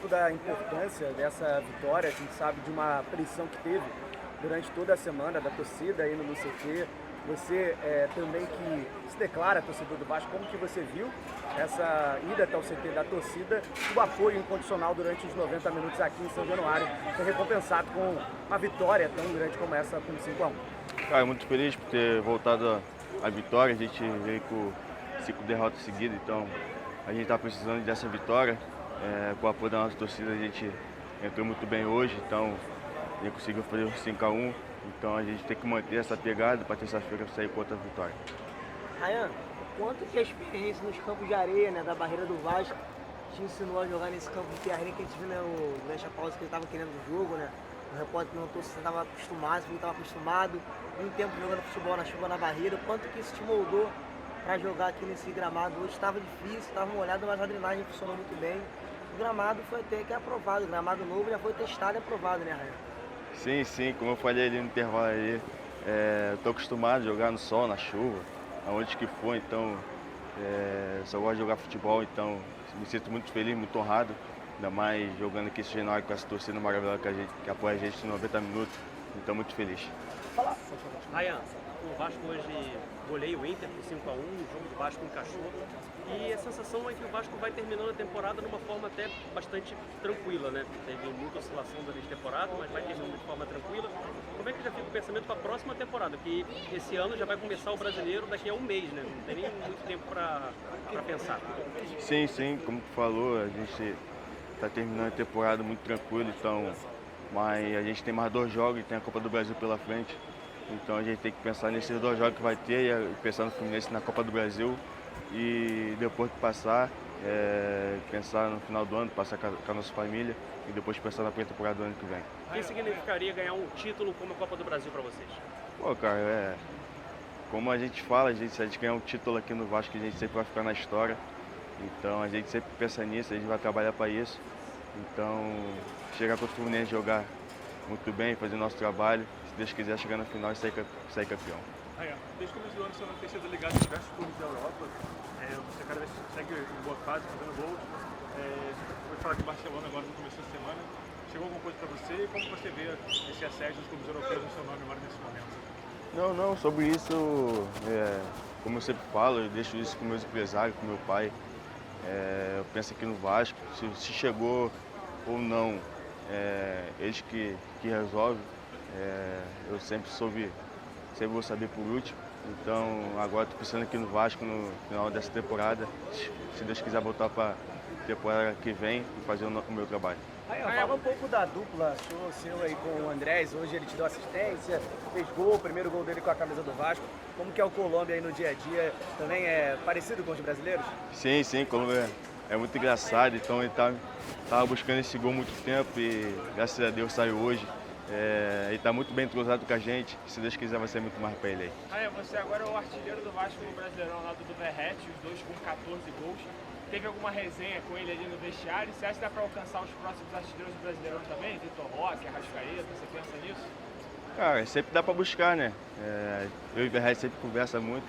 pouco da importância dessa vitória. A gente sabe de uma pressão que teve durante toda a semana da torcida indo no CT. Você também que se declara torcedor do Vasco, como que você viu essa ida até o CT da torcida e o apoio incondicional durante os 90 minutos aqui em São Januário, foi recompensado com uma vitória tão grande como essa, com 5-1? Cara, muito feliz por ter voltado à vitória. A gente veio com 5 derrotas seguidas, então a gente está precisando dessa vitória. Com o apoio da nossa torcida, a gente entrou muito bem hoje, então a gente conseguiu fazer o 5-1. Então a gente tem que manter essa pegada para terça-feira sair com outra vitória. Ryan, quanto que a experiência nos campos de areia, né, da barreira do Vasco, te ensinou a jogar nesse campo de terra que a gente viu, né, durante a pausa que ele estava querendo o jogo, né? O repórter perguntou se você estava acostumado, se ele estava acostumado, um tempo jogando futebol na chuva, na barreira, quanto que isso te moldou para jogar aqui nesse gramado? Hoje estava difícil, estava molhado, mas a drenagem funcionou muito bem. O gramado foi até que aprovado, o gramado novo já foi testado e aprovado, né, Ryan? Sim, como eu falei ali no intervalo ali, estou acostumado a jogar no sol, na chuva, aonde que for, então só gosto de jogar futebol, então me sinto muito feliz, muito honrado, ainda mais jogando aqui esse Januário com essa torcida maravilhosa que apoia a gente em 90 minutos, então muito feliz. Ryan, o Vasco hoje goleia o Inter por 5-1, o jogo do Vasco encaixou. E a sensação é que o Vasco vai terminando a temporada de uma forma até bastante tranquila, né? Teve muita oscilação durante a temporada, mas vai terminando de forma tranquila. Como é que já fica o pensamento para a próxima temporada? Que esse ano já vai começar o Brasileiro daqui a um mês, né? Não tem nem muito tempo para pensar. Sim, como tu falou, a gente está terminando a temporada muito tranquilo, então, mas a gente tem mais 2 jogos e tem a Copa do Brasil pela frente. Então a gente tem que pensar nesses 2 jogos que vai ter e pensar no Fluminense na Copa do Brasil. E depois que passar, pensar no final do ano, passar com a nossa família e depois pensar na pré-temporada do ano que vem. O que significaria ganhar um título como a Copa do Brasil para vocês? Pô, cara, como a gente fala, se a gente ganhar um título aqui no Vasco, a gente sempre vai ficar na história. Então a gente sempre pensa nisso, a gente vai trabalhar para isso. Então, chegar com o Fluminense, jogar muito bem, fazer o nosso trabalho, se Deus quiser chegar na final e sair campeão. Desde o começo do ano você não tem sido ligado em diversos clubes da Europa, você cada vez segue em boa fase, fazendo gols. Você foi falar de Barcelona agora no começo da semana. Chegou alguma coisa para você e como você vê esse assédio dos clubes europeus no seu nome agora nesse momento? Não, sobre isso, como eu sempre falo, eu deixo isso com meus empresários, com meu pai. Eu penso aqui no Vasco, se chegou ou não, eles que resolvem. Eu sempre vou saber por último. Então agora estou pensando aqui no Vasco no final dessa temporada. Se Deus quiser voltar para a temporada que vem e fazer o meu trabalho. Fala um pouco da dupla seu aí com o Andrés. Hoje ele te deu assistência, fez gol, o primeiro gol dele com a camisa do Vasco. Como que é o Colômbia aí no dia a dia? Também é parecido com os brasileiros? Sim, Colômbia é muito engraçado. Então ele estava buscando esse gol há muito tempo e graças a Deus saiu hoje. Ele está muito bem entrosado com a gente, se Deus quiser vai ser muito mais para ele aí. Você agora é o artilheiro do Vasco no Brasileirão ao lado do Verratti, os dois com 14 gols. Teve alguma resenha com ele ali no vestiário? Você acha que dá para alcançar os próximos artilheiros do Brasileirão também? Vitor Roque, Arrascaeta, você pensa nisso? Cara, sempre dá para buscar, né? Eu e o Verratti sempre conversa muito.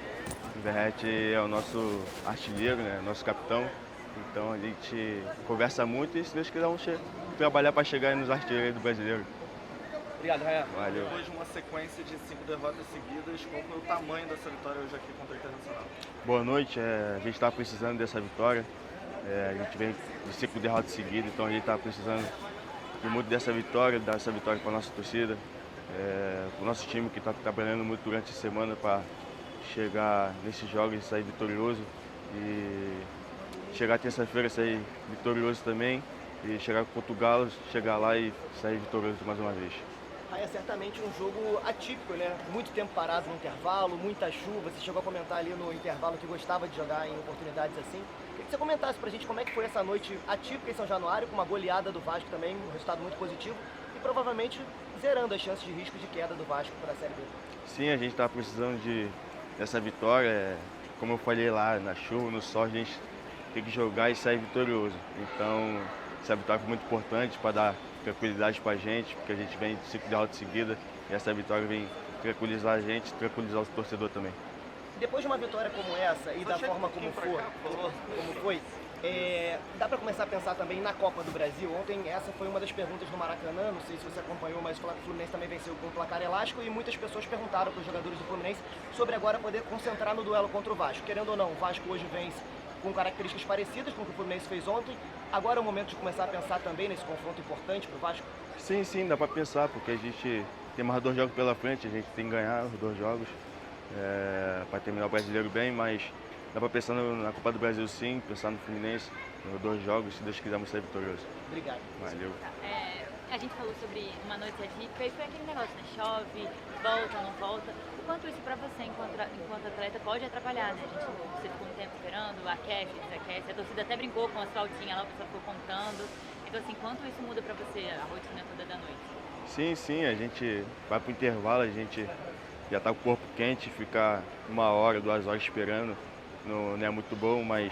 O Verratti é o nosso artilheiro, né? Nosso capitão. Então a gente conversa muito e se Deus quiser vamos trabalhar para chegar nos artilheiros do Brasileiro. Obrigado, Ryan. Valeu. Depois de uma sequência de 5 derrotas seguidas, qual foi o tamanho dessa vitória hoje aqui contra o Internacional? Boa noite, a gente está precisando dessa vitória. A gente vem de 5 derrotas seguidas, então a gente está precisando de muito dessa vitória, dar essa vitória para a nossa torcida, para o nosso time que está trabalhando muito durante a semana para chegar nesses jogos e sair vitorioso. E chegar terça-feira sair vitorioso também e chegar com o Portugal, chegar lá e sair vitorioso mais uma vez. Aí é certamente um jogo atípico, né? Muito tempo parado no intervalo, muita chuva. Você chegou a comentar ali no intervalo que gostava de jogar em oportunidades assim. Queria que você comentasse pra gente como é que foi essa noite atípica em São Januário, com uma goleada do Vasco também, um resultado muito positivo e provavelmente zerando as chances de risco de queda do Vasco para a Série B. Sim, a gente está precisando dessa vitória. Como eu falei lá, na chuva, no sol, a gente tem que jogar e sair vitorioso. Então, essa vitória foi muito importante para dar tranquilidade para a gente, porque a gente vem de 5 derrotas seguidas e essa vitória vem tranquilizar a gente, tranquilizar o torcedor também. Depois de uma vitória como essa e da forma como foi, Dá para começar a pensar também na Copa do Brasil. Ontem essa foi uma das perguntas no Maracanã, não sei se você acompanhou, mas o Fluminense também venceu com um placar elástico e muitas pessoas perguntaram para os jogadores do Fluminense sobre agora poder concentrar no duelo contra o Vasco. Querendo ou não, o Vasco hoje vence com características parecidas com o que o Fluminense fez ontem. Agora é o momento de começar a pensar também nesse confronto importante para o Vasco? Sim, dá para pensar, porque a gente tem mais 2 jogos pela frente, a gente tem que ganhar os 2 jogos para terminar o Brasileiro bem, mas dá para pensar na Copa do Brasil sim, pensar no Fluminense, nos 2 jogos, se Deus quiser, vamos sair vitorioso. Obrigado. Valeu. A gente falou sobre uma noite atípica e foi aquele negócio, né? Chove, volta, não volta. O quanto isso para você, enquanto atleta, pode atrapalhar, né? Você ficou um tempo esperando, aquece, desaquece. A torcida até brincou com as faltinhas lá, o pessoal ficou contando. Então, assim, quanto isso muda para você, a rotina toda da noite? Sim, a gente vai pro intervalo, a gente já tá com o corpo quente, ficar 1 hora, 2 horas esperando não é muito bom, mas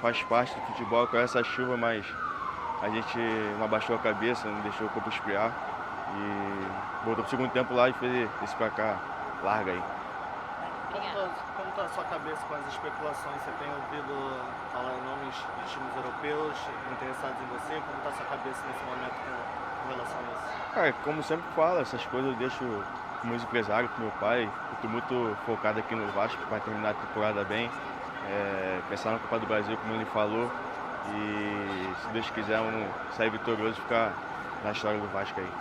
faz parte do futebol com essa chuva, mas a gente não abaixou a cabeça, não deixou o corpo esfriar e voltou pro segundo tempo lá e fez esse placar larga aí. Como está a sua cabeça com as especulações? Você tem ouvido falar em nomes de times europeus interessados em você? Como está a sua cabeça nesse momento com relação a isso? Cara, como sempre falo, essas coisas eu deixo com meus empresários, com meu pai. Eu tô muito focado aqui no Vasco para terminar a temporada bem. Pensar na Copa do Brasil, como ele falou. E se Deus quiser, vamos sair vitorioso e ficar na história do Vasco aí.